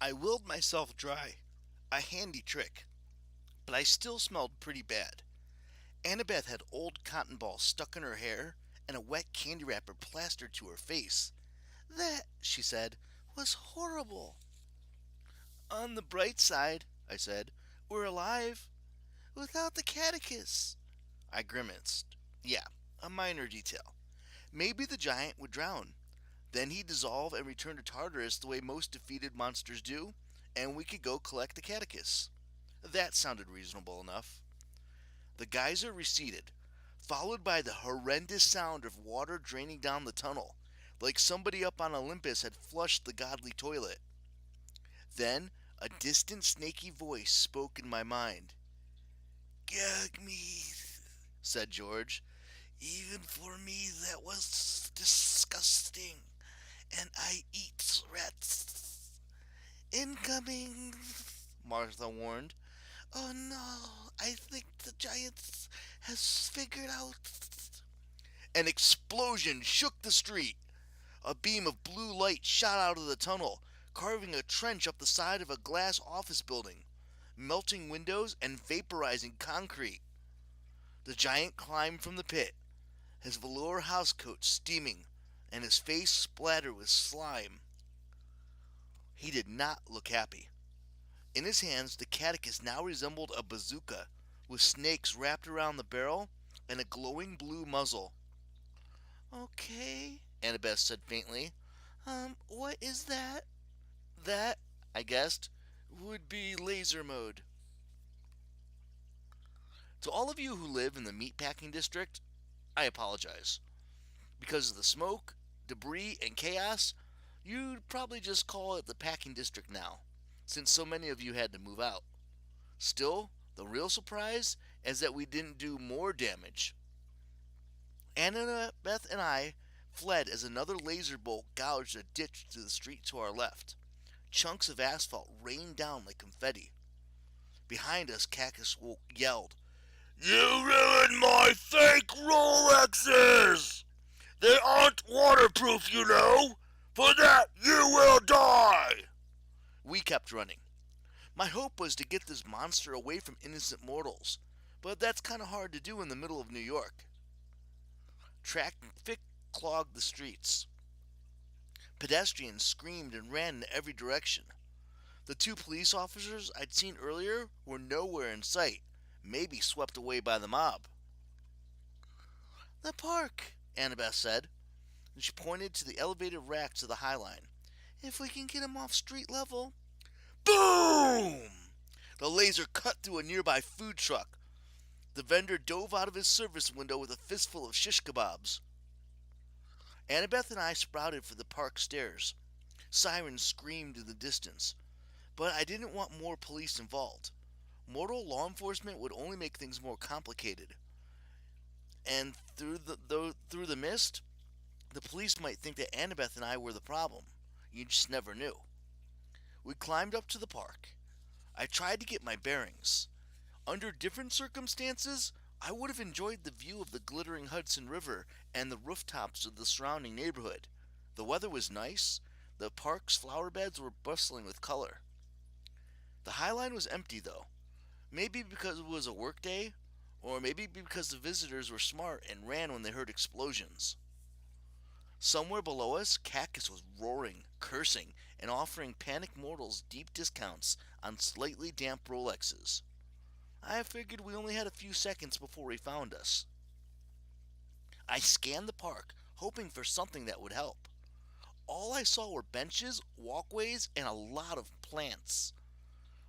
I willed myself dry, a handy trick, but I still smelled pretty bad. Annabeth had old cotton balls stuck in her hair and a wet candy wrapper plastered to her face. That, she said, was horrible. On the bright side, I said, we're alive. Without the catechist. I grimaced. Yeah, a minor detail. Maybe the giant would drown. Then he'd dissolve and return to Tartarus the way most defeated monsters do, and we could go collect the catechist. That sounded reasonable enough. The geyser receded, followed by the horrendous sound of water draining down the tunnel, like somebody up on Olympus had flushed the godly toilet. Then a distant snaky voice spoke in my mind. Gag me, said George. Even for me that was disgusting, and I eat rats. Incoming, Martha warned. Oh no, I think the giant has figured out. An explosion shook the street. A beam of blue light shot out of the tunnel, carving a trench up the side of a glass office building, melting windows and vaporizing concrete. The giant climbed from the pit, his velour housecoat steaming, and his face splattered with slime. He did not look happy. In his hands, the catechist now resembled a bazooka, with snakes wrapped around the barrel and a glowing blue muzzle. Okay, Annabeth said faintly. What is that? That, I guessed, would be laser mode. To all of you who live in the meatpacking district, I apologize. Because of the smoke, debris, and chaos, you'd probably just call it the packing district now, since so many of you had to move out. Still, the real surprise is that we didn't do more damage. Annabeth and I fled as another laser bolt gouged a ditch to the street to our left. Chunks of asphalt rained down like confetti. Behind us, Cactus yelled, You ruined my fake Rolexes! They aren't waterproof, you know! For that, you will die! We kept running. My hope was to get this monster away from innocent mortals, but that's kind of hard to do in the middle of New York. Traffic clogged the streets. Pedestrians screamed and ran in every direction. The two police officers I'd seen earlier were nowhere in sight, maybe swept away by the mob. The park, Annabeth said, and she pointed to the elevated racks of the High Line. If we can get him off street level. Boom! The laser cut through a nearby food truck. The vendor dove out of his service window with a fistful of shish kebabs. Annabeth and I sprouted for the park stairs. Sirens screamed in the distance. But I didn't want more police involved. Mortal law enforcement would only make things more complicated. And through the mist, the police might think that Annabeth and I were the problem. You just never knew. We climbed up to the park. I tried to get my bearings. Under different circumstances, I would have enjoyed the view of the glittering Hudson River and the rooftops of the surrounding neighborhood. The weather was nice. The park's flower beds were bustling with color. The High Line was empty, though. Maybe because it was a work day, or maybe because the visitors were smart and ran when they heard explosions. Somewhere below us, Cactus was roaring, cursing, and offering panicked mortals deep discounts on slightly damp Rolexes. I figured we only had a few seconds before he found us. I scanned the park, hoping for something that would help. All I saw were benches, walkways, and a lot of plants.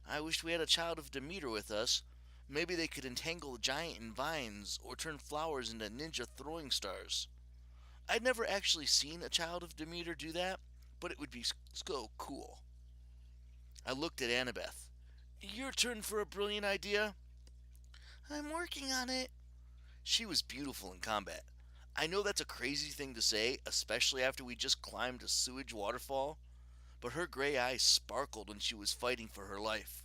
I wished we had a child of Demeter with us. Maybe they could entangle the giant in vines or turn flowers into ninja throwing stars. I'd never actually seen a child of Demeter do that, but it would be so cool. I looked at Annabeth. Your turn for a brilliant idea? I'm working on it. She was beautiful in combat. I know that's a crazy thing to say, especially after we just climbed a sewage waterfall, but her gray eyes sparkled when she was fighting for her life.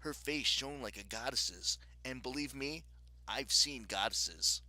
Her face shone like a goddess's, and believe me, I've seen goddesses.